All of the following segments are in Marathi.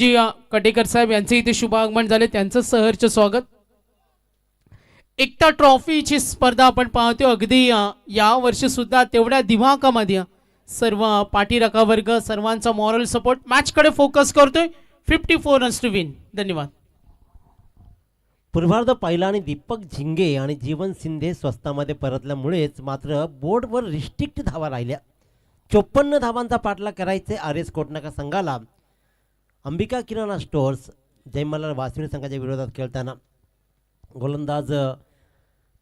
जी कटेकर साहेब यांचे इथे शुभ आगमन झाले, त्यांचं सहर्ष स्वागत. एकता ट्रॉफीची स्पर्धा आपण पाहतो. अगदी या वर्षी सुद्धा तेवढ्या दिमाखामध्ये सर्व पाठीराखा वर्ग सर्वांचा मॉरल सपोर्ट मॅचकडे फोकस करतोय. 54 रन्स टू विन. धन्यवाद. पूर्वार्ध पहिला आणि दीपक झिंगे आणि जीवन शिंदे स्वस्तामध्ये परतल्यामुळेच मात्र बोर्डवर रिस्ट्रिक्ट धावा राहिल्या. 54 धावांचा पाठलाग करायचे आर एस कोटनाका संघाला. अंबिका किराणा स्टोअर्स जयमल्लाल वासवी संघाच्या विरोधात खेळताना गोलंदाज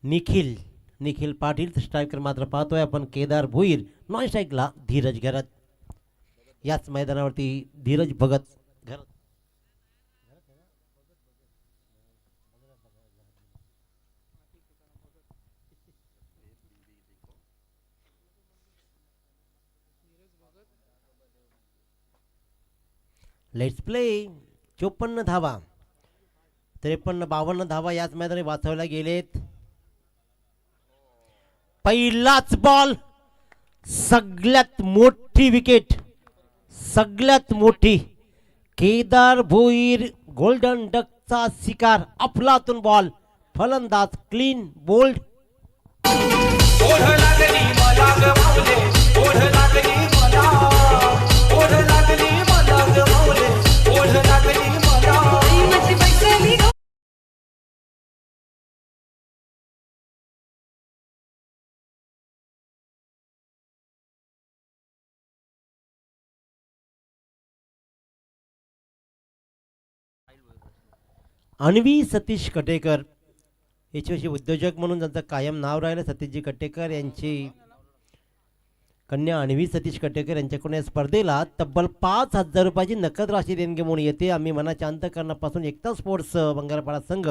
निखिल पाटील, स्ट्रायकर मात्र पाहतोय आपण केदार भोईर, नॉन स्ट्राईकला धीरज घरत. याच मैदानावरती धीरज भगत घरत. Let's play. 54 धावा, 53-52 धावा याच मैदानात वाचवल्या गेलेत. पहिलाच बॉल, सगळ्यात मोठी विकेट, सगळ्यात मोठी. केदार भोईर गोल्डन डकचा शिकार. अफलातून बॉल, फलंदाज क्लीन बोल्ड. अन्वी सतीश कटेकर यशस्वी उद्योजक म्हणून ज्यांचं कायम नाव राहिलं. सतीशजी कटेकर यांची कन्या अन्वी सतीश कटेकर यांच्याकडून या स्पर्धेला तब्बल 5,000 रुपयाची नकद राशी देणगी म्हणून येते. आम्ही मनाच्या अंतःकरणापासून एकता स्पोर्ट्स बंगारपाडा संघ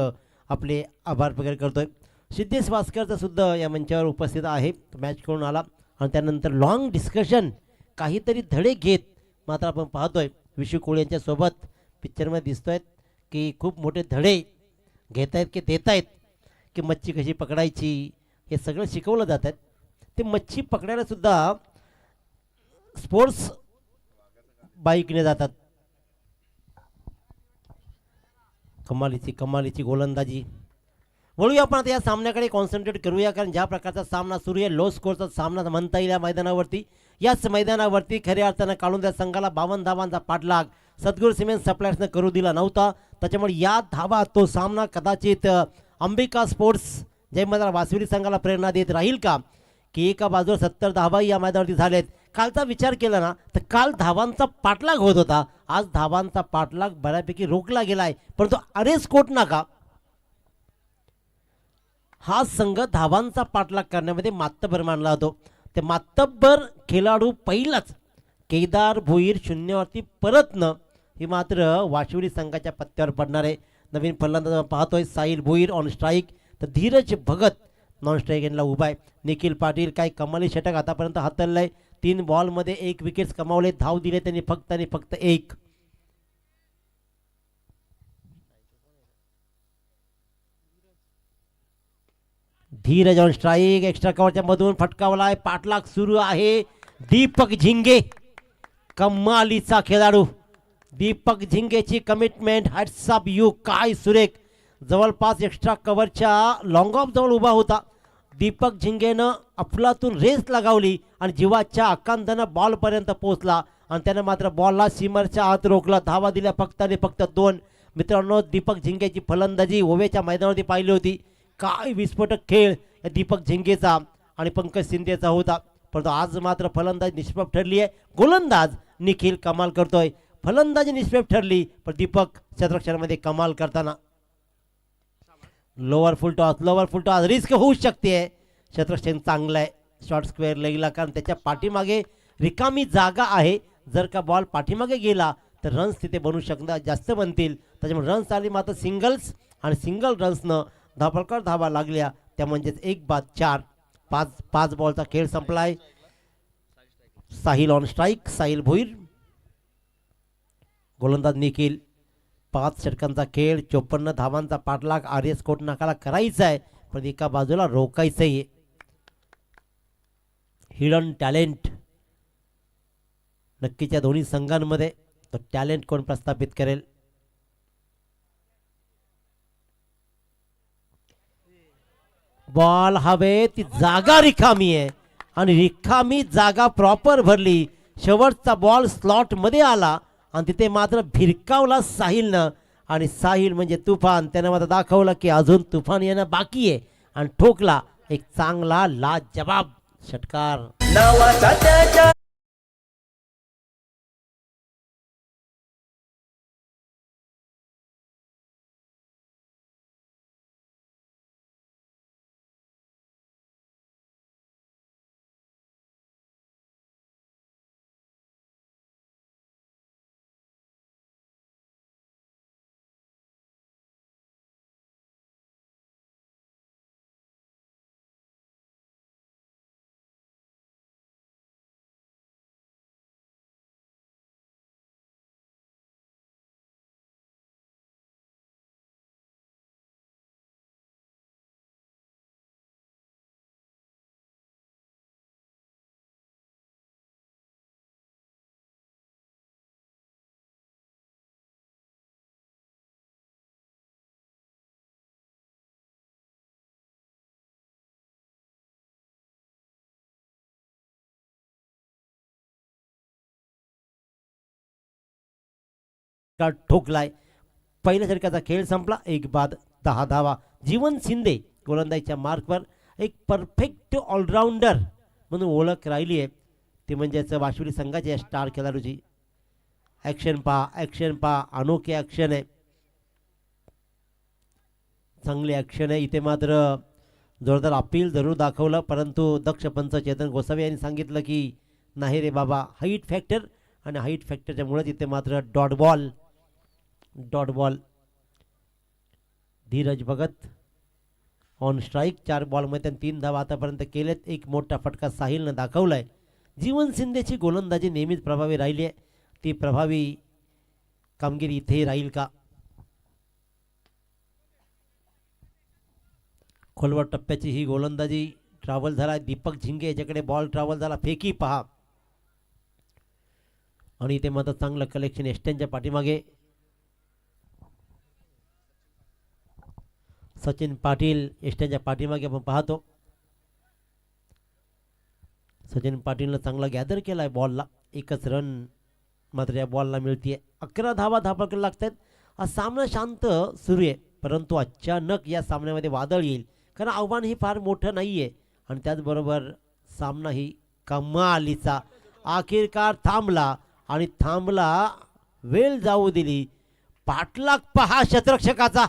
आपले आभार प्रकट करतोय. सिद्धेश वास्करचा सुद्धा या मंचावर उपस्थित आहे. मॅच खेळून आला आणि त्यानंतर लॉंग डिस्कशन काहीतरी धडे घेत मात्र आपण पाहतोय विशू कोळी यांच्या सोबत पिक्चरमध्ये दिसतोय की खूप मोठे धडे घेत आहेत की देत आहेत की मच्छी कशी पकडायची हे सगळं शिकवलं जात आहे. ते मच्छी पकडायला सुद्धा स्पोर्ट्स बाईकने जातात. कमालीची गोलंदाजी. वळूया आपण आता या सामन्याकडे कॉन्सन्ट्रेट करूया, कारण ज्या प्रकारचा सामना सुरू आहे, लो स्कोरचा सामना म्हणता येईल या मैदानावरती. याच मैदानावरती खऱ्या अर्थानं काढून त्या संघाला 52 धावांचा पाठलाग सद्गुरू सिमेंट सप्लायर्सनं करू दिला नव्हता. त्याच्यामुळे या धावा तो सामना कदाचित अंबिका स्पोर्ट्स जयमल्लाल वासवी संघाला प्रेरणा देत राहील का, की एका बाजूला 70 धावा या मैदानावरती झालेत. कालचा विचार केला ना तर काल धावांचा पाठलाग होत होता, आज धावांचा पाठलाग बऱ्यापैकी रोखला गेलाय. परंतु आर.एस. कोटनाका हा संघ धावांचा पाठलाग करण्यामध्ये मातब्बर मानला जातो. ते मातब्बर खेळाडू पहिलाच केदार भोईर शून्यावरती परतणं ही मात्र वाशिवडी संघाच्या पत्त्यावर पडणार आहे. नवीन फलंदाज पाहतोय साहिल भोईर ऑन स्ट्राईक, तर धीरज भगत नॉन स्ट्राईक यांना उभा आहे. निखिल पाटील काय कमाली षटक आतापर्यंत हाताळलंय. 3 बॉलमध्ये 1 विकेट्स कमावले, धाव दिले त्यांनी फक्त आणि फक्त 1. धीरज ऑन स्ट्राईक, एक्स्ट्रा कव्हरच्या मधून फटकावलाय. पाठलाग सुरू आहे. दीपक झिंगे कमालीचा खेळाडू. दीपक झिंगेची कमिटमेंट, हॅट्स ऑफ यू. काय सुरेख, जवळपास एक्स्ट्रा कव्हरच्या लॉंग ऑफ जवळ उभा होता. दीपक झिंगेनं अफलातून रेस लगावली आणि जीवाच्या आकांतानं बॉलपर्यंत पोहोचला आणि त्यानं मात्र बॉलला सीमरच्या आत रोखला. धावा दिल्या फक्त आणि फक्त 2. मित्रांनो, दीपक झिंगेची फलंदाजी ओवेच्या मैदानावरती पाहिली होती. काय विस्फोटक खेळ या दीपक झिंगेचा आणि पंकज शिंदेचा होता. परंतु आज मात्र फलंदाज निष्प्रभ ठरली आहे. गोलंदाज निखिल कमाल करतोय, फलंदाजी निष्प्रभ ठरली, पण दीपक क्षेत्ररक्षणामध्ये कमाल करताना. लोअर फुल टॉस रिस्क होऊ शकते. क्षेत्ररक्षण चांगलं आहे शॉर्ट स्क्वेअर लेगला, कारण त्याच्या पाठीमागे रिकामी जागा आहे. जर का बॉल पाठीमागे गेला तर रन्स तिथे बनू शकतात, जास्त बनतील. त्याच्यामुळे रन्स आली मात्र सिंगल्स आणि सिंगल रन्सनं धापळकर धावा लागल्या, त्या म्हणजेच 1 बाद 4. 5 बॉलचा खेळ संपलाय. Sahil on strike, Sahil Bhoir. गोलंदाज निखिल. 5 षटकांचा खेळ, 54 धावांचा पाठलाग आर.एस. कोटनाकाला करायचा आहे, पण एका बाजूला रोखायचं आहे. हिडन टॅलेंट नक्कीच या दोन्ही संघांमध्ये तो टॅलेंट कोण प्रस्थापित करेल. बॉल हवे, ती जागा रिकामी आहे आणि रिकामी जागा प्रॉपर भरली. शेवटचा बॉल स्लॉट मध्ये आला आणि तिथे मात्र भिरकावला साहिलनं आणि साहिल म्हणजे तुफान. त्यानं मात्र दाखवलं की अजून तुफान येणं बाकी आहे आणि ठोकला एक चांगला लाजवाब षटकार. ठोकलाय. पहिल्या षटकाचा खेळ संपला. एक बाद 10 धावा. जीवन शिंदे गोलंदाजीच्या मार्कवर एक परफेक्ट ऑलराऊंडर म्हणून ओळख राहिली आहे. ती म्हणजेच वाशिवली संघाच्या स्टार खेळाडूची. ॲक्शन पहा अनोखी ॲक्शन आहे, चांगली ॲक्शन आहे. इथे मात्र जोरदार अपील जरूर दाखवलं, परंतु दक्ष पंच चेतन गोसावी यांनी सांगितलं की नाही रे बाबा, हाईट फॅक्टर आणि हाईट फॅक्टरच्या मुळे तिथे मात्र dot ball. Dheeraj Bhagat on strike. 4 बॉलमध्ये 3 धावा आतापर्यंत केलेत. एक मोठा फटका साहिलनं दाखवलाय. जीवन शिंदेची गोलंदाजी नेहमीच प्रभावी राहिली आहे. ती प्रभावी कामगिरी इथे राहील का? खोलवर टप्प्याची ही गोलंदाजी ट्रॅव्हल झाला. दीपक झिंगे याच्याकडे बॉल ट्रॅव्हल झाला. फेकी पहा आणि इथे मात्र चांगलं कलेक्शन एस्टनच्या पाठीमागे. सचिन पाटील एस्टनच्या पाठीमागे आपण पाहतो. सचिन पाटीलनं चांगला गॅदर केलाय बॉलला. एकच रन मात्र या बॉलला मिळतीये. 11 धावा धापाकडे लागतात. हा सामना शांत सुरू आहे, परंतु अचानक या सामन्यामध्ये वादळ येईल, कारण आव्हान ही फार मोठं नाहीये आणि त्याचबरोबर सामना ही कमालीचा आखिरकार थांबला आणि थांबला. वेळ जाऊ दिली. पाठलाग पहा क्षेत्ररक्षकाचा.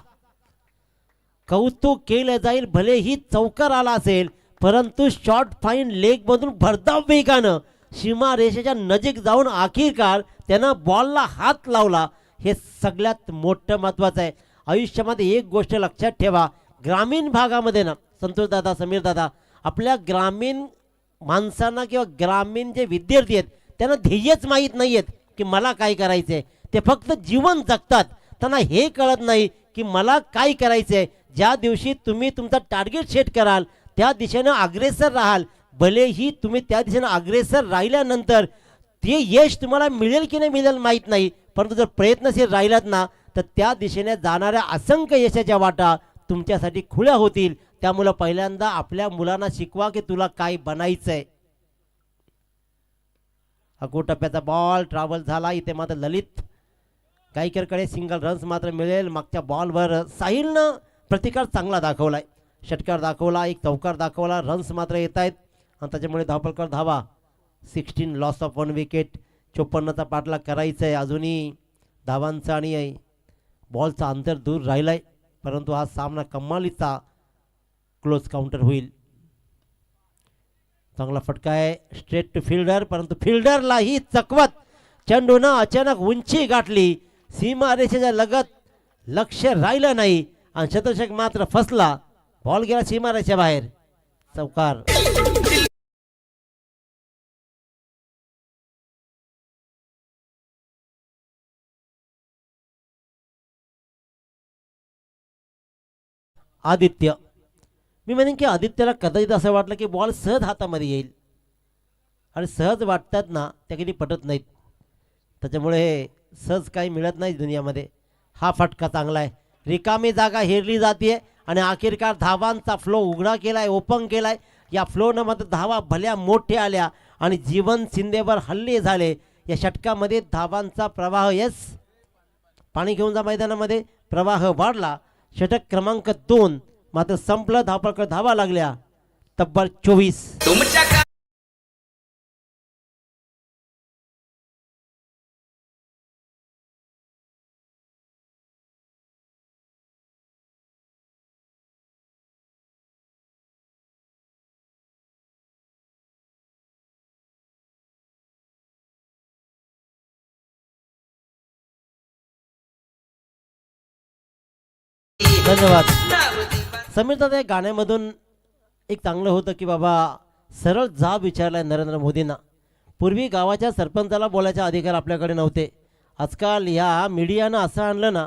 कौतुक केलं जाईल. भलेही चौकार आला असेल, परंतु शॉर्ट फाईन लेग मधून भरधाव वेगानं सीमा रेषेच्या नजीक जाऊन आखिरकार त्यानं बॉलला हात लावला. हे सगळ्यात मोठं महत्त्वाचं आहे. आयुष्यामध्ये एक गोष्ट लक्षात ठेवा, ग्रामीण भागामध्ये ना संतोष दादा, समीर दादा, आपल्या ग्रामीण माणसांना किंवा ग्रामीण जे विद्यार्थी आहेत त्यांना ध्येयच माहीत नाही आहेत की मला काय करायचं आहे. ते फक्त जीवन जगतात. त्यांना हे कळत नाही की मला काय करायचं आहे. ज्या दिवशी तुम्ही तुमचा टार्गेट सेट कराल त्या दिशेनं अग्रेसर राहाल. भलेही तुम्ही त्या दिशेनं अग्रेसर राहिल्यानंतर ते यश तुम्हाला मिळेल की नाही मिळेल माहीत नाही, परंतु जर प्रयत्नशील राहिलात ना तर त्या दिशेने जाणाऱ्या असंख्य यशाच्या वाटा तुमच्यासाठी खुल्या होतील. त्यामुळे पहिल्यांदा आपल्या मुलांना शिकवा की तुला काय बनायचंय. अको टप्प्याचा बॉल ट्रॅव्हल झाला. इथे मात्र ललित गायकरकडे सिंगल रन्स मात्र मिळेल. मागच्या बॉलवर साहिलनं प्रतिकार चांगला दाखवलाय. षटकार दाखवला, एक चौकार दाखवला. रन्स मात्र येत आहेत आणि त्याच्यामुळे धावपळकर धावा. 16 लॉस ऑफ 1 विकेट. 54चा पाठलाग करायचा आहे. अजूनही धावांचा आणि बॉलचा अंतर दूर राहिलाय, परंतु हा सामना कमालीचा क्लोज काउंटर होईल. चांगला फटका आहे स्ट्रेट टू फिल्डर, परंतु फिल्डरलाही चकवत चेंडूनं अचानक उंची गाठली. सीमा रेषेच्या लगत लक्ष राहिलं नाही आणि क्षेत्ररक्षक मात्र फसला. बॉल गेला सीमा रेषेच्या बाहेर. चौकार. आदित्य, मी म्हणेन की आदित्यला कदाचित असं वाटलं की बॉल सहज हातामध्ये येईल आणि सहज वाटतात ना त्या कधी पटत नाहीत. त्याच्यामुळे सहज काही मिळत नाही दुनियामध्ये. हा फटका चांगला आहे. रिकामी जागा हेरली जाते आणि अखेरकार धावांचा फ्लो उघडा केलाय, ओपन केलाय. या फ्लोनं मात्र धावा भल्या मोठ्या आल्या आणि जीवन शिंदेवर हल्ले झाले. या षटकामध्ये धावांचा प्रवाह, यस पाणी घेऊन जा मैदानामध्ये, प्रवाह वाढला. षटक क्रमांक 2 मात्र संपलं. धावपळकर धावा लागल्या तब्बल 24. धन्यवाद समीर दादा. या गाण्यामधून एक चांगलं होतं की बाबा सरळ जाब विचारलाय नरेंद्र मोदींना. पूर्वी गावाच्या सरपंचाला बोलायचे अधिकार आपल्याकडे नव्हते. आजकाल ह्या मीडियानं असं आणलं ना,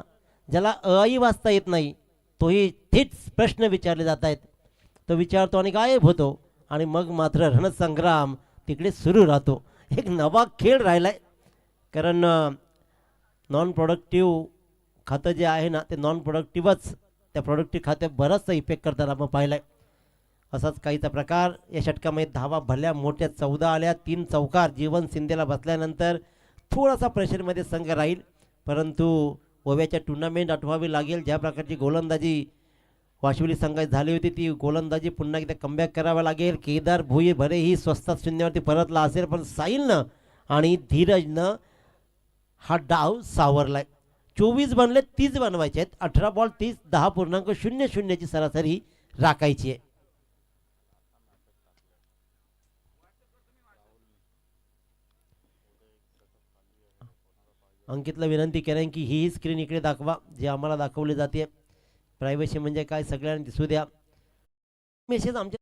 ज्याला अई वाचता येत नाही तोही थेट प्रश्न विचारले जात आहेत. तो विचारतो आणि गायब होतो आणि मग मात्र रणसंग्राम तिकडे सुरू राहतो. एक नवा खेळ राहिलाय. कारण नॉन प्रोडक्टिव्ह खातं जे आहे ना, ते नॉन प्रोडक्टिव्हच त्या प्रोडक्टिव्ह खात्यात बराचसा इफेक्ट करताना आपण पाहिला आहे. असाच काहीचा प्रकार या षटकामध्ये. धावा भल्या मोठ्या 14 आल्या. 3 चौकार जीवन शिंदेला बसल्यानंतर थोडासा प्रेशरमध्ये संघ राहील, परंतु ओव्याच्या टुर्नामेंट आठवावी लागेल. ज्या प्रकारची गोलंदाजी वाशिवली संघात झाली होती ती गोलंदाजी पुन्हा एकदा कमबॅक करावा लागेल. केदार भुई भलेही स्वस्तात शून्यावरती परतला असेल, पण साहिलनं आणि धीरजनं हा डाव सावरलाय. 24 बनले, 30 बनवायचे आहेत. 18 बॉल 30, 10.00 ची सरासरी राखायची आहे. अंकितला विनंती करेन की ही स्क्रीन इकडे दाखवा, जे आम्हाला दाखवली जाते. प्रायव्हसी म्हणजे काय सगळ्यांना दिसू द्या. मेसेज आमच्या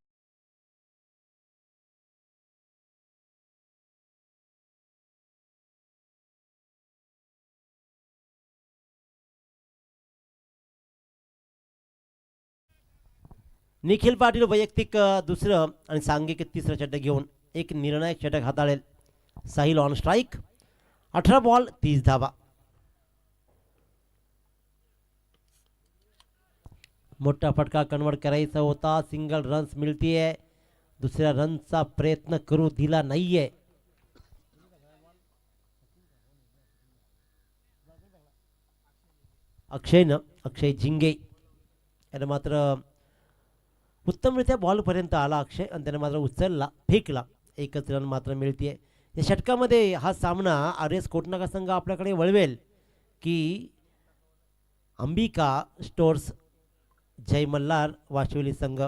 निखिल पाटील वैयक्तिक दुसरं आणि सांघिक तिसरं षटक घेऊन एक निर्णायक षटक हाताळेल. Sahil on strike. 18 बॉल 30 धावा. मोठा फटका कन्वर्ट करायचा होता. सिंगल रन्स मिळतीये. दुसऱ्या रनचा प्रयत्न करू दिला नाहीये. अक्षय झिंगे यानं मात्र उत्तमरित्या बॉलपर्यंत आला अक्षय आणि त्याने मात्र उचलला, फेकला. एकच रन मात्र मिळतीये. या षटकामध्ये हा सामना आर एस कोटनाका संघ आपल्याकडे वळवेल की अंबिका स्टोर्स जय मल्हार वाशिवली संघ.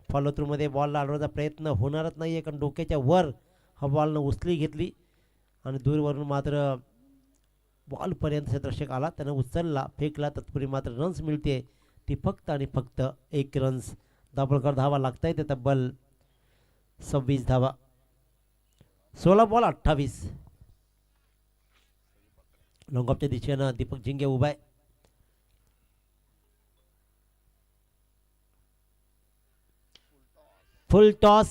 फॉलो थ्रूमध्ये बॉलला अडवण्याचा प्रयत्न होणारच नाही आहे, कारण डोक्याच्या वर हा बॉलनं उचली घेतली आणि दूरवरून मात्र बॉलपर्यंत क्षेत्ररक्षक आला, त्यानं उचलला, फेकला. तत्पूर्वी मात्र रन्स मिळते ती फक्त आणि फक्त 1 रन्स. दाभोळकर धावा लागत आहे ते तब्बल 26 धावा. 16 बॉल 28. लॉंगऑफच्या दिशेनं दीपक झिंगे उभा आहे. फुल टॉस.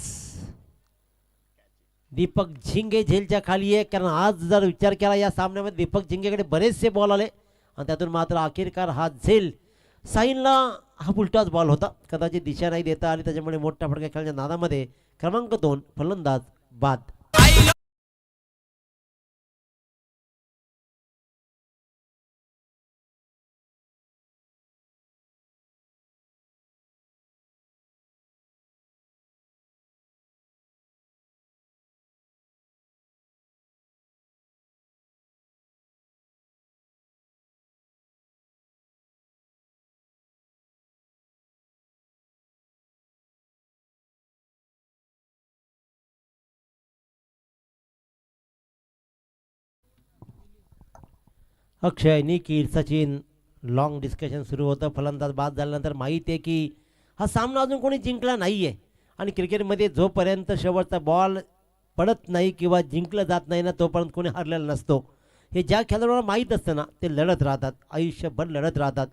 दीपक झिंगे झेलच्या खाली आहे, कारण आज जर विचार केला या सामन्यामध्ये दीपक झिंगेकडे बरेचसे बॉल आले आणि त्यातून मात्र अखेरकार हा झेल. साहिलला हा फुलटॉस बॉल होता, कदाचित दिशा नाही देता आली, त्याच्यामुळे मोठ्या फटका खेळण्याच्या नादामध्ये क्रमांक 2 फलंदाज बाद. अक्षय, निखिल, सचिन लॉंग डिस्कशन सुरू होतं. फलंदाज बाद झाल्यानंतर माहिती आहे की हा सामना अजून कोणी जिंकला नाही आहे आणि क्रिकेटमध्ये जोपर्यंत शेवटचा बॉल पडत नाही किंवा जिंकलं जात नाही ना, तोपर्यंत कोणी हरलेला नसतो. हे ज्या खेळाडूला माहीत असतं ना, ते लढत राहतात, आयुष्यभर लढत राहतात.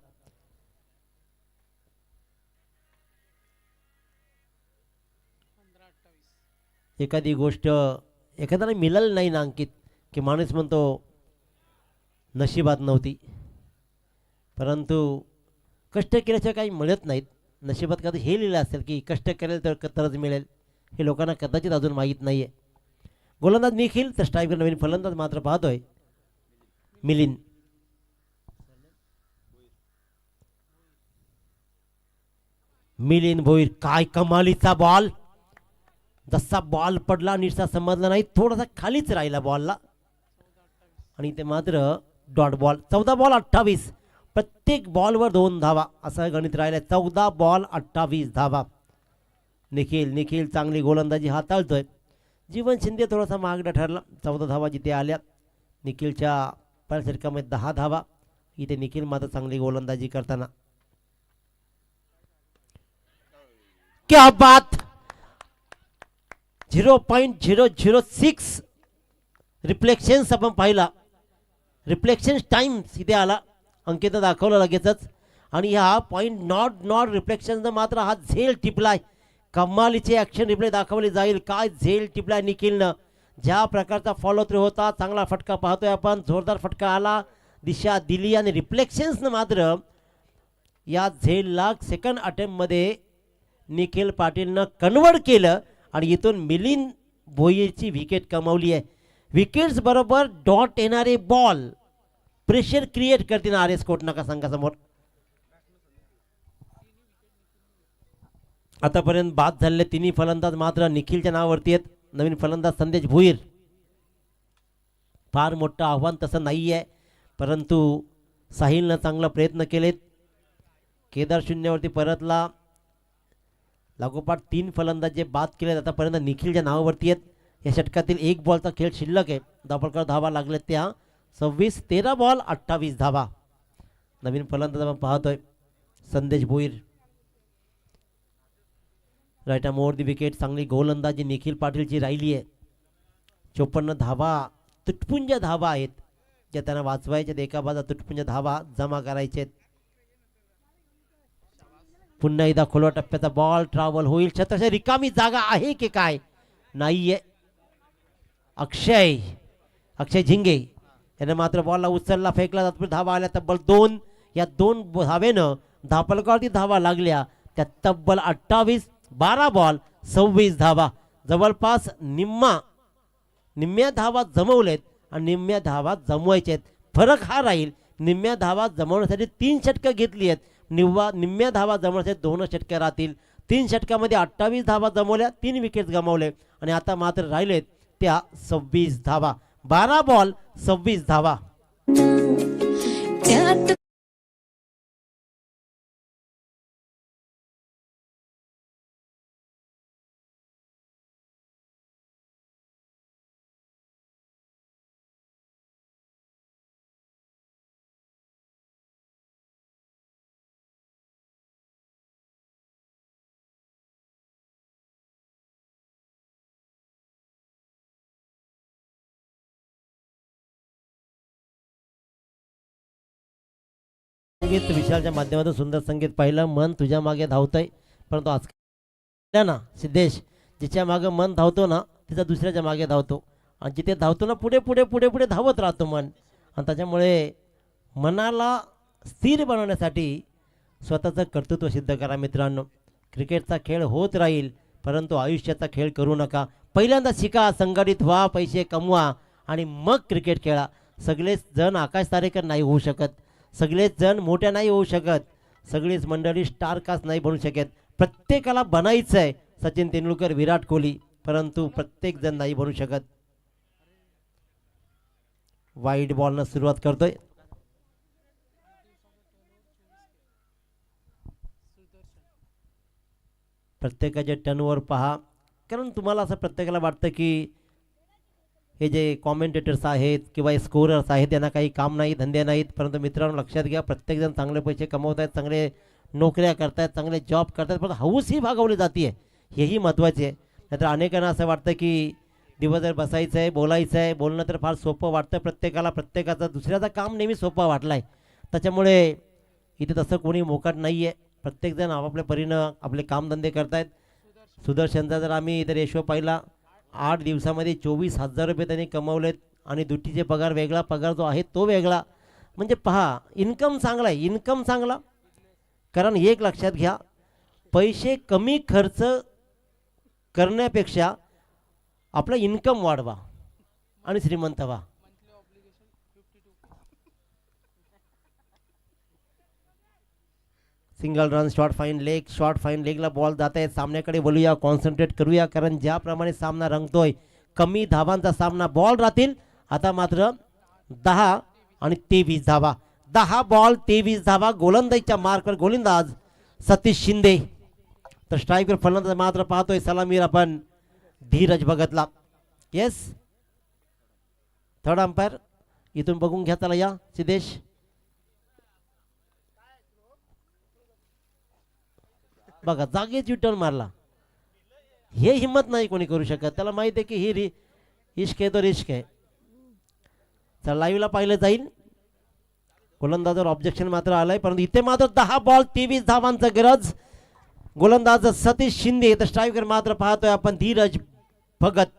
एखादी गोष्ट एखाद्याला मिळालं नाही ना अंकित, की माणूस म्हणतो नशिबात नव्हती, परंतु कष्ट केल्याशिवाय काही मिळत नाहीत. नशिबात कधी हे लिहिलं असेल की कष्ट करेल तर तरच मिळेल, हे लोकांना कदाचित अजून माहीत नाही आहे. गोलंदाज निखिल तर स्ट्राईकवर नवीन फलंदाज मात्र पाहतोय मिलिंद. मिलिंद भोईर, काय कमालीचा बॉल. जसा बॉल पडला नीटसा समजला नाही, थोडासा खालीच राहिला बॉलला आणि ते मात्र डॉट बॉल. 14 बॉल 28, प्रत्येक बॉलवर 2 धावा असं गणित राहिलं. 14 बॉल 28 धावा. निखिल चांगली गोलंदाजी हाताळतोय. जीवन शिंदे थोडासा मागडा ठरला. 14 धावा जिथे आल्या. निखिलच्या षटकामध्ये 10 धावा. इथे निखिल मात्र चांगली गोलंदाजी करताना. क्या बात. 0.006 रिफ्लेक्शन्स आपण पाहिला. रिफ्लेक्शन टाइम्स इथे आला, अंकित दाखवलं लगेचच. आणि ह्या .नॉट रिफ्लेक्शननं मात्र हा झेल टिपलाय. कमालीचे ॲक्शन रिप्ले दाखवली जाईल. काय झेल टिपलाय निखिलनं. ज्या प्रकारचा फॉलो थ्रू होता, चांगला फटका पाहतोय आपण. जोरदार फटका आला, दिशा दिली आणि रिफ्लेक्शन्सनं मात्र या झेलला सेकंड अटेम्प्टमध्ये निखिल पाटीलनं कन्वर्ट केलं आणि इथून मिलिंद भोईरची विकेट कमावली आहे. विकेट्स बरोबर डॉट येणारे बॉल प्रेशर क्रिएट करतील RS कोटनाका संघासमोर. आतापर्यंत बाद झालेले तिन्ही फलंदाज मात्र निखिलच्या नावावरती आहेत. नवीन फलंदाज संदेश भोईर. फार मोठं आव्हान तसं नाही आहे, परंतु साहिलनं चांगला प्रयत्न केलेत. केदार शून्यावरती परतला. लागोपाठ 3 फलंदाज जे बाद केलेत आतापर्यंत निखिलच्या नावावरती आहेत. या षटकातील 1 बॉलचा खेळ शिल्लक आहे. दाभोळकर धावा लागलेत त्या 26. 13 बॉल 28 धावा. नवीन फलंदाज आपण पाहतोय Sandesh Bhoir. Right arm over the wicket. चांगली गोलंदाजी निखिल पाटीलची राहिली आहे. 54 धावा, तुटपुंज धावा आहेत ज्या त्यांना वाचवायच्या. एका बाजूला तुटपुंज धावा जमा करायचे. पुन्हा एकदा खोलवा टप्प्याचा बॉल ट्रॅव्हल होईल. छत्रशा रिकामी जागा आहे की काय, नाहीये. अक्षय झिंगे याने मात्र बॉलला उचलला, फेकला जातो. धावा आल्या तब्बल 2. या 2 धावेनं धापलकावरती धावा लागल्या त्या तब्बल 28. 12 बॉल 26 धावा. जवळपास निम्म्या धावा जमवलेत आणि निम्म्या धावा जमवायच्या आहेत. फरक हा राहील, निम्म्या धावा जमवण्यासाठी 3 षटकं घेतली आहेत. निम्म्या धावा जमवण्यासाठी 2 षटकं राहतील. 3 षटकामध्ये 28 धावा जमवल्या, 3 विकेट्स गमावले आणि आता मात्र राहिलेत त्या 26 धावा. 12 बॉल 26 धावा. संगीत विशालच्या माध्यमातून सुंदर संगीत पाहिलं. मन तुझ्या मागे धावतंय, परंतु आज ना सिद्धेश, जिच्या मागे मन धावतो ना तिचा दुसऱ्याच्या मागे धावतो आणि जिथे धावतो ना पुढे पुढे पुढे पुढे धावत राहतो मन. आणि त्याच्यामुळे मनाला स्थिर बनवण्यासाठी स्वतःचं कर्तृत्व सिद्ध करा मित्रांनो. क्रिकेटचा खेळ होत राहील, परंतु आयुष्याचा खेळ करू नका. पहिल्यांदा शिका, संघटित व्हा, पैसे कमवा आणि मग क्रिकेट खेळा. सगळेच जण आकाश तारेकर नाही होऊ शकत, सगळेच जण मोठ्या नाही होऊ शकत, सगळीच मंडळी स्टारकास्ट नाही बनू शकत. प्रत्येकाला बनायचं आहे सचिन तेंडुलकर, विराट कोहली, परंतु प्रत्येक जण नाही बनू शकत. वाईड बॉलनं सुरुवात करतोय. प्रत्येकाचे टर्नओव्हर पहा, कारण तुम्हाला असं प्रत्येकाला वाटतं की हे जे कॉमेंटेटर्स आहेत किंवा स्कोरर्स आहेत त्यांना काही काम नाही, धंदे नाहीत, परंतु मित्रांनो लक्षात घ्या, प्रत्येकजण चांगले पैसे कमवत आहेत, चांगले नोकऱ्या करतायत, चांगले जॉब करतायत, पण हौस ही भागवली जाते, हेही महत्त्वाचे आहे. नाहीतर अनेकांना असं वाटतं की दिवसभर बसायचं आहे, बोलायचं आहे. बोलणं तर फार सोपं वाटतं प्रत्येकाला, प्रत्येकाचं दुसऱ्याचं काम नेहमी सोपं वाटलं आहे. त्याच्यामुळे इथे तसं कोणी मोकाट नाही आहे. प्रत्येकजण आपापल्या परीनं आपले कामधंदे करतायत. सुदर्शनचा जर आम्ही इथे रेशो पाहिला, 8 दिवसामध्ये 24,000 रुपये त्यांनी कमवलेत आणि दुट्टीचे पगार वेगळा, पगार जो आहे तो वेगळा. म्हणजे पहा इन्कम चांगला आहे, इन्कम चांगला. कारण एक लक्षात घ्या, पैसे कमी खर्च करण्यापेक्षा आपलं इन्कम वाढवा आणि श्रीमंत व्हा. Single run, short fine leg, short fine लेगला बॉल जात आहे. सामन्याकडे बोलूया, कॉन्सन्ट्रेट करूया, कारण ज्याप्रमाणे सामना रंगतोय कमी धावांचा सामना. बॉल राहतील आता मात्र 10 आणि 23 धावा. 10 बॉल 23 धावा. गोलंदाजीच्या मार्कवर गोलंदाज सतीश शिंदे. तर स्ट्राईकवर फलंदाज मात्र पाहतोय सलामीर आपण धीरज भगतला. येस, थर्ड अंपायर इथून बघून घ्या. चला या सिद्धेश. बघा जागेच युटर्न मारला. हे हिम्मत नाही कोणी करू शकत. त्याला माहिती आहे की ही इश्क आहे तो रिस्क आहे. तर लाईव्हला पाहिलं जाईल. गोलंदाजावर ऑब्जेक्शन मात्र आलंय, परंतु इथे मात्र 10 बॉल 23 धावांचा गरज. गोलंदाज सतीश शिंदे. तर स्ट्रायकर मात्र पाहतोय आपण धीरज भगत.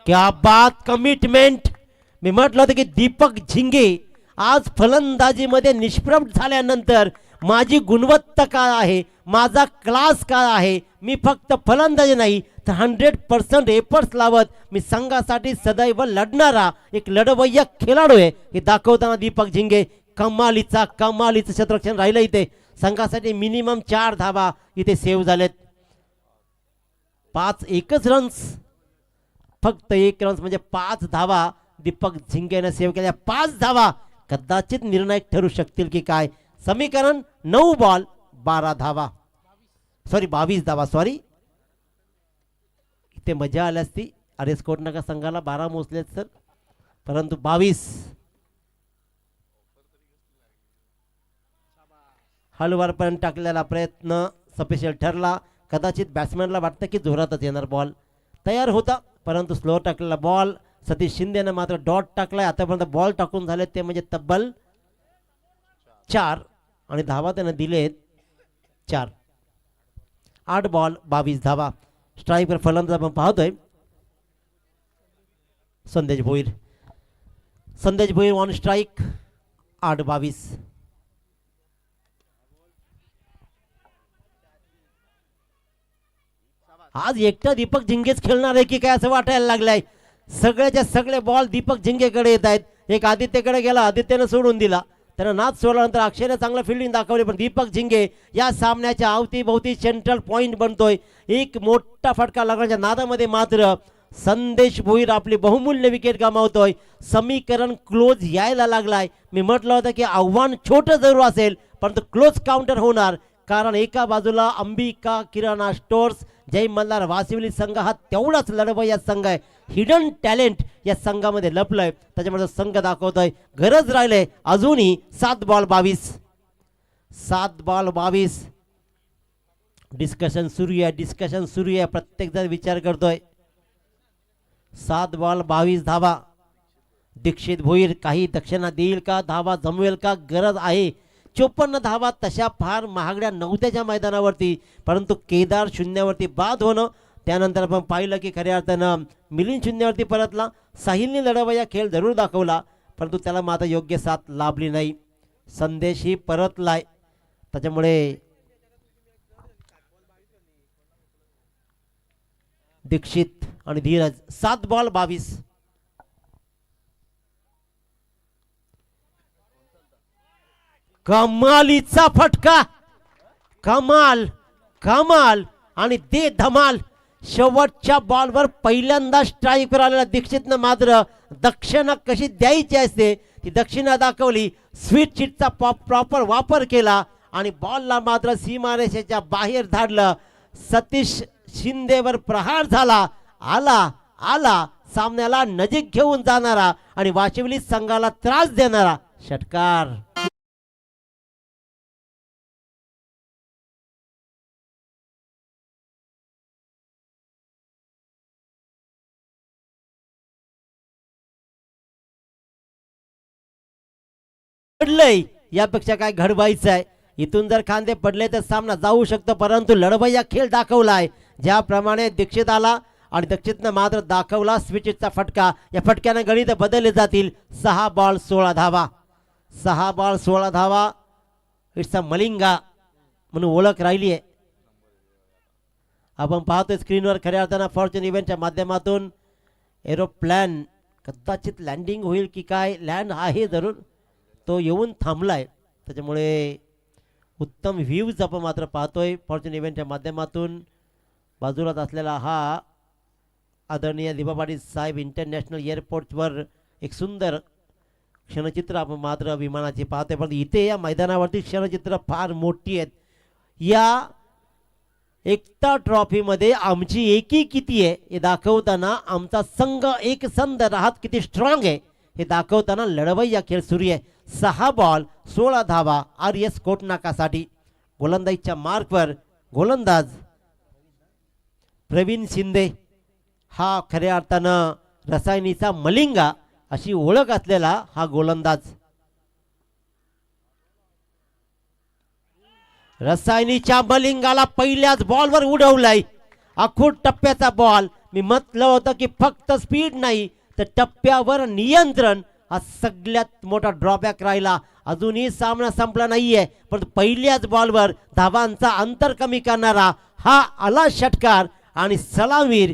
क्या बात, कमिटमेंट. मी म्हटलं होतं की दीपक झिंगे आज फलंदाजीमध्ये निष्प्रभ झाल्यानंतर माझी गुणवत्ता काय आहे, माझा क्लास काय आहे, मी फक्त फलंदाजी नाही तर 100% एफर्ट्स लावत मी संघासाठी सदैव लढणारा एक लढवय्या खेळाडू आहे हे दाखवताना दीपक झिंगे कमालीचा क्षेत्ररक्षण राहिलं. इथे संघासाठी मिनिमम 4 धावा इथे सेव्ह झालेत. 5 रन्स, फक्त 1 रन्स म्हणजे 5 धावा दीपक झिंगेने सेव्ह केल्या. 5 धावा कदाचित निर्णायक ठरू शकतील की काय. समीकरण 9 बॉल 12 धावा, सॉरी 22 धावा. सॉरी, इथे मजा आली असती. अरेस्कोट नका संघाला 12 मोजलेत सर, परंतु 22. हलवारपर्यंत टाकलेला प्रयत्न सफिशियल ठरला. कदाचित बॅट्समॅनला वाटतं की जोरातच येणार बॉल, तयार होता, परंतु स्लो टाकलेला बॉल. सतीश शिंदेने मात्र डॉट टाकलाय. आतापर्यंत बॉल टाकून झाले ते म्हणजे तब्बल 4 आणि धावा त्याने दिलेत 4. 8 बॉल 22 धावा. स्ट्राईकवर फलंदाज आपण पाहतोय संदेश भोईर. संदेश भोईर ऑन स्ट्राईक. 8-22. आज एकटा दीपक झिंगेच खेळणार आहे की काय असं वाटायला लागलंय. सगळ्याच्या सगळे बॉल दीपक झिंगेकडे येत आहेत. एक आदित्यकडे गेला, आदित्यने सोडून दिला, त्यानं नाद सोडल्यानंतर अक्षयने चांगलं फिल्डिंग दाखवली, पण दीपक झिंगे या सामन्याच्या अवतीभोवती सेंट्रल पॉइंट बनतोय. एक मोठा फटका लागण्याच्या नादामध्ये मात्र संदेश भोईर आपली बहुमूल्य विकेट गमावतोय. समीकरण क्लोज यायला लागलाय. मी म्हटलं होतं की आव्हान छोटं जरूर असेल परंतु क्लोज काउंटर होणार, कारण एका बाजूला अंबिका किराणा स्टोअर्स जय मल्हार वासिवली संघ हा तेवढाच लढवय्या संघ आहे. हिडन टॅलेंट या संघामध्ये लपलंय, त्याच्यामुळे संघ दाखवतोय. गरज राहिले अजूनही 7 बॉल 22. 7 बॉल 22. डिस्कशन सुरू आहे. प्रत्येक जण विचार करतोय. 7 बॉल 22 धावा. दीक्षित भोईर काही दक्षिणा देईल का, धावा जमवेल का, गरज आहे. 54 धावा तशा फार महागड्या नव्हत्याच्या मैदानावरती, परंतु केदार शून्यावरती बाद होणं, त्यानंतर आपण पाहिलं की खऱ्या अर्थानं मिलिंद शून्यावरती परतला. साहिलने लढवया खेळ जरूर दाखवला, परंतु त्याला मात्र योग्य साथ लाभली नाही. संदेशही परतलाय, त्याच्यामुळे दीक्षित आणि धीरज. 7 बॉल 22. कमालीचा फटका, कमाल आणि दे धमाल. शेवटच्या बॉलवर पहिल्यांदा स्ट्राईकवर आलेला दीक्षितनं मात्र दक्षिणा कशी द्यायची असते ती दक्षिणा दाखवली. स्वीट चिटचा प्रॉपर वापर केला आणि बॉलला मात्र सीमारेषेच्या बाहेर धाडलं. सतीश शिंदेवर प्रहार झाला. आला सामन्याला नजीक घेऊन जाणारा आणि वाशिवली संघाला त्रास देणारा षटकार. पडलंय यापेक्षा काय घडवायचं आहे. इथून जर खांदे पडले तर सामना जाऊ शकतो, परंतु लढवय्या खेळ दाखवलाय. ज्याप्रमाणे दीक्षित आला आणि दक्षिणनं मात्र दाखवला स्विचचा फटका. या फटक्याने गणित बदलले जातील. 6 बॉल 16 धावा. 6 बॉल 16 धावा. इट्स अ मलिंगा म्हणून ओळख राहिली आहे. आपण पाहतोय स्क्रीनवर खऱ्या अर्थानं फॉर्च्यून इव्हेंटच्या माध्यमातून एरोप्लॅन कदाचित लँडिंग होईल की काय. लँड आहे जरूर, तो येऊन थांबलाय, त्याच्यामुळे उत्तम व्ह्यूज आपण मात्र पाहतोय फॉर्च्यून इव्हेंटच्या माध्यमातून. बाजूलाच असलेला हा आदरणीय दिबा पाटील साहेब इंटरनॅशनल एअरपोर्टवर एक सुंदर क्षणचित्र आपण मात्र विमानाची पाहतोय. पण इथे या मैदानावरती क्षणचित्र फार मोठी आहेत. या एकता ट्रॉफीमध्ये आमची एकी किती आहे हे दाखवताना, आमचा संघ एक संध राहत किती स्ट्रॉंग आहे हे दाखवताना लढवई या खेळ सुरू आहे. 6 बॉल 16 धावा RS कोटनाकासाठी. गोलंदाजीच्या मार्कवर गोलंदाज प्रवीण शिंदे, हा खऱ्या अर्थानं रसायनीचा मलिंगा अशी ओळख असलेला हा गोलंदाज. रसायनीच्या मलिंगाला पहिल्याच बॉलवर उडवलाय. आखूड टप्प्याचा बॉल. मी म्हटलं होतं की फक्त स्पीड नाही तर टप्प्यावर नियंत्रण हा सगळ्यात मोठा ड्रॉबॅक राहिला. अजूनही सामना संपला नाहीये, पण पहिल्याच बॉलवर धावांचा अंतर कमी करणारा हा आला षटकार. आणि सलामीर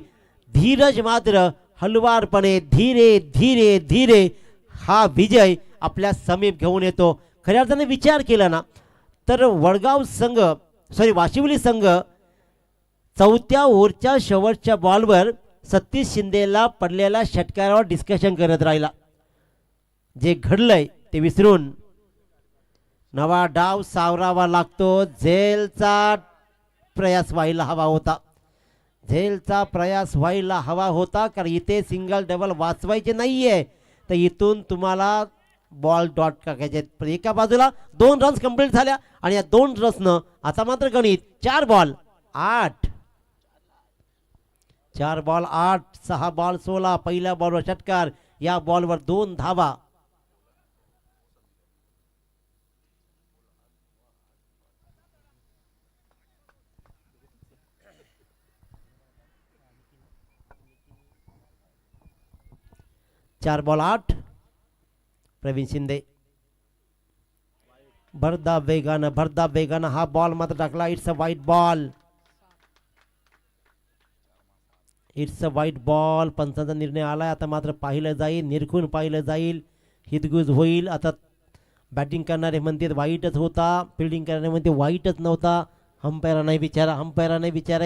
धीरज मात्र हलवारपणे धीरे धीरे धीरे हा विजय आपल्या समीप घेऊन येतो. खऱ्या अर्थाने विचार केला ना तर वडगाव संघ वाशिवली संघ 4थ्या ओव्हरच्या शेवटच्या बॉलवर सतीश शिंदेला पडलेल्या षटकारावर डिस्कशन करत राहिला. जे घडलंय ते विसरून नवा डाव सावरावा लागतो. झेलचा प्रयास व्हायला हवा होता. झेलचा प्रयास व्हायला हवा होता, कारण इथे सिंगल डबल वाचवायचे नाहीये, तर इथून तुम्हाला बॉल डॉट टाकायचे. एका बाजूला 2 रन्स कंप्लीट झाल्या आणि या 2 रन्सनं आता मात्र गणित 4 बॉल 8. 4 ball 8, 6 ball 16. पहिल्या बॉलवर षटकार, या बॉलवर 2 धावा. चार बॉल 8. प्रवीण शिंदे भरदा वेगानं हा बॉल मात्र टाकला. इट्स अ वाईट बॉल. इट्स अ वाईट बॉल. पंचांचा निर्णय आलाय. आता मात्र पाहिलं जाईल, निरखून पाहिलं जाईल, हितगुज होईल. आता बॅटिंग करणारे म्हणते वाईटच होता, फिल्डिंग करणारे म्हणते वाईटच नव्हता. अंपायरा नाही विचारा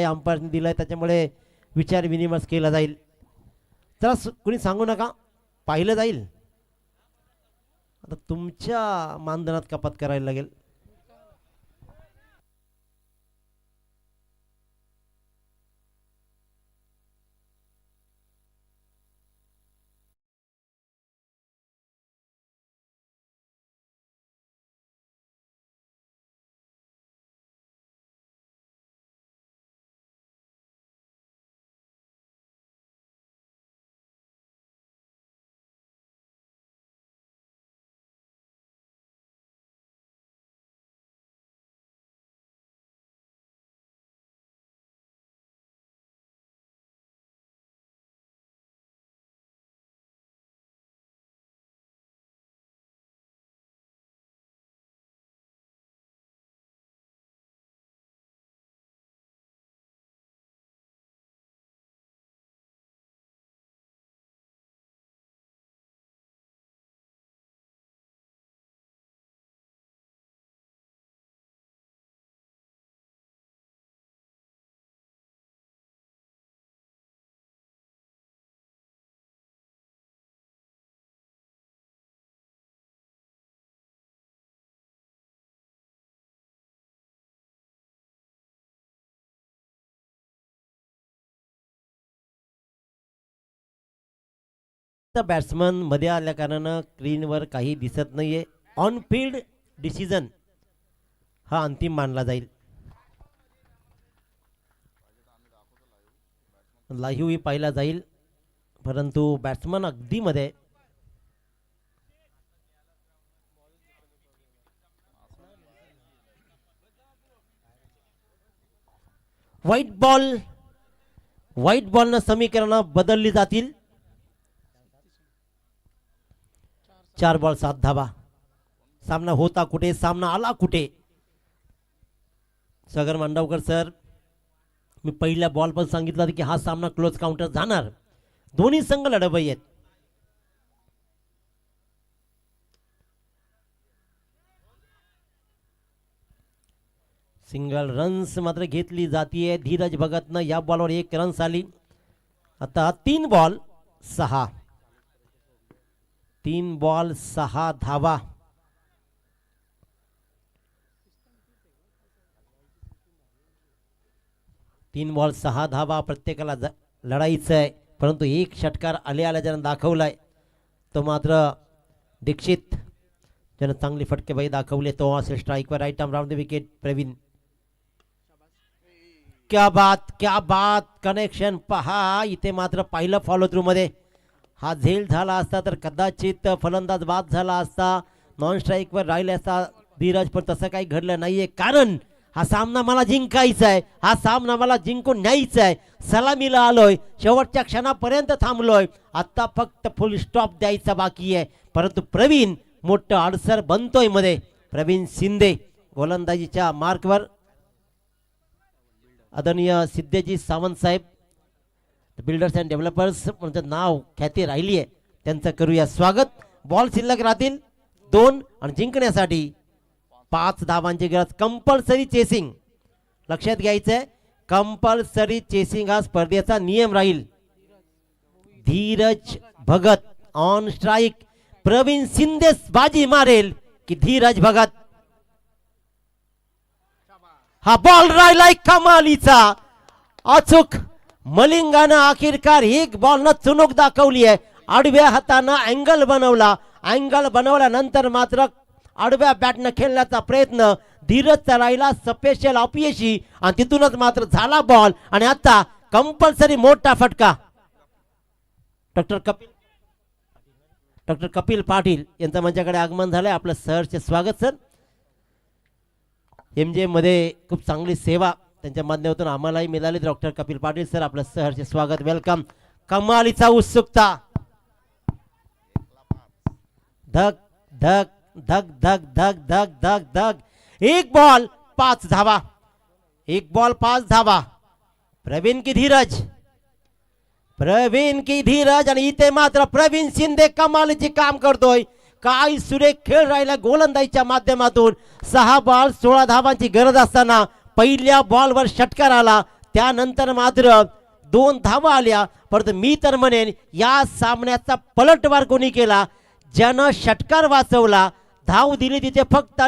अंपायरने दिलाय, त्याच्यामुळे विचार विनिमय केला जाईल. चला कुणी सांगू नका, पाहिलं जाईल. आता तुमच्या मानधनात कपात करायला लागेल. बॅट्समन मध्ये आल्या कारणानं स्क्रीनवर काही दिसत नाहीये. ऑन फील्ड डिसिजन हा अंतिम मानला जाईल. लाईव्हही पाहिला जाईल, परंतु बॅट्समन अगदी मध्ये. व्हाईट व्हाईट बॉलनं समीकरण बदलली जातील. 4 बॉल 7 धावा. सामना होता कुठे, सामना आला कुठे. सागर मांडवकर सर, मी पहिल्या बॉल पण सांगितलं होतं की हा सामना क्लोज काउंटर जाणार. दोन्ही संघ लढवई आहेत. सिंगल रन्स मात्र घेतली जातीये. धीरज भगतनं या बॉलवर 1 रन्स आली. आता 3 बॉल 6. 3 बॉल 6 धावा. तीन बॉल 6 धावा. प्रत्येकाला लढाईचं आहे, परंतु एक षटकार आल्या ज्यानं दाखवलाय तो मात्र दीक्षित ज्यानं चांगली फटकेबाई दाखवली तो असेल स्ट्राईकवर. Right arm round the wicket Praveen. क्या बात कनेक्शन पहा. इथे मात्र पाहिलं फॉलो थ्रू मध्ये हा झेल झाला असता तर कदाचित फलंदाज बाद झाला असता, नॉन स्ट्राईकवर राहिले असता धीरज. पण तसं काही घडलं नाहीये, कारण हा सामना मला जिंकायचा आहे. हा सामना मला जिंकून न्यायचा आहे. सलामीला आलोय, शेवटच्या क्षणापर्यंत थांबलोय. आता फक्त फुल स्टॉप द्यायचा बाकी आहे. परंतु प्रवीण मोठं अडसर बनतोय मध्ये. प्रवीण शिंदे गोलंदाजीच्या मार्कवर. आदरणीय सिद्धेजी सावंत साहेब, बिल्डर्स अँड डेव्हलपर्स म्हणजे नाव ख्याती राहिली आहे, त्यांचं करूया स्वागत. बॉल शिल्लक राहतील 2 आणि जिंकण्यासाठी 5 धावांची गरज. कंपल्सरी चेसिंग लक्षात घ्यायचंय. कंपल्सरी चेसिंग हा स्पर्धेचा नियम राहील. Dheeraj Bhagat on strike. प्रवीण शिंदे बाजी मारेल की धीरज भगत. हा बॉल राहिलाय कमालीचा. अचूक मलिंगानं अखेरकार 1 बॉलनं चुनूक दाखवली आहे. आडव्या हातानं अँगल बनवला. अँगल बनवल्यानंतर मात्र आडव्या बॅटनं खेळण्याचा प्रयत्न धीरजचा राहिला स्पेशल अपयशी आणि तिथूनच मात्र झाला बॉल. आणि आता कंपल्सरी मोठा फटका. डॉक्टर कपिल पाटील यांचं मंचाकडे आगमन झालंय. आपलं सहर्ष स्वागत सर. MJ मध्ये खूप चांगली सेवा त्यांच्या माध्यमातून आम्हालाही मिळाली. डॉक्टर कपिल पाटील सर, आपलं सहर्ष स्वागत, वेलकम. कमालीचा उत्सुकता. धक धक धक धक धक धक धक धक. 1 बॉल 5 धावा. 1 बॉल 5 धावा. प्रवीण की धीरज. प्रवीण की धीरज. आणि इथे मात्र प्रवीण शिंदे कमालीचे काम करतोय. काय सुरेख खेळ राहिला गोलंदाजीच्या माध्यमातून. 6 बॉल 16 धावांची गरज असताना पहिल्या बॉलवर षटकार आला. त्यानंतर मात्र 2 धावा आल्या. परंतु मी तर म्हणेन या सामन्याचा पलटवार कोणी केला, ज्यानं षटकार वाचवला. धाव दिली तिथे फक्त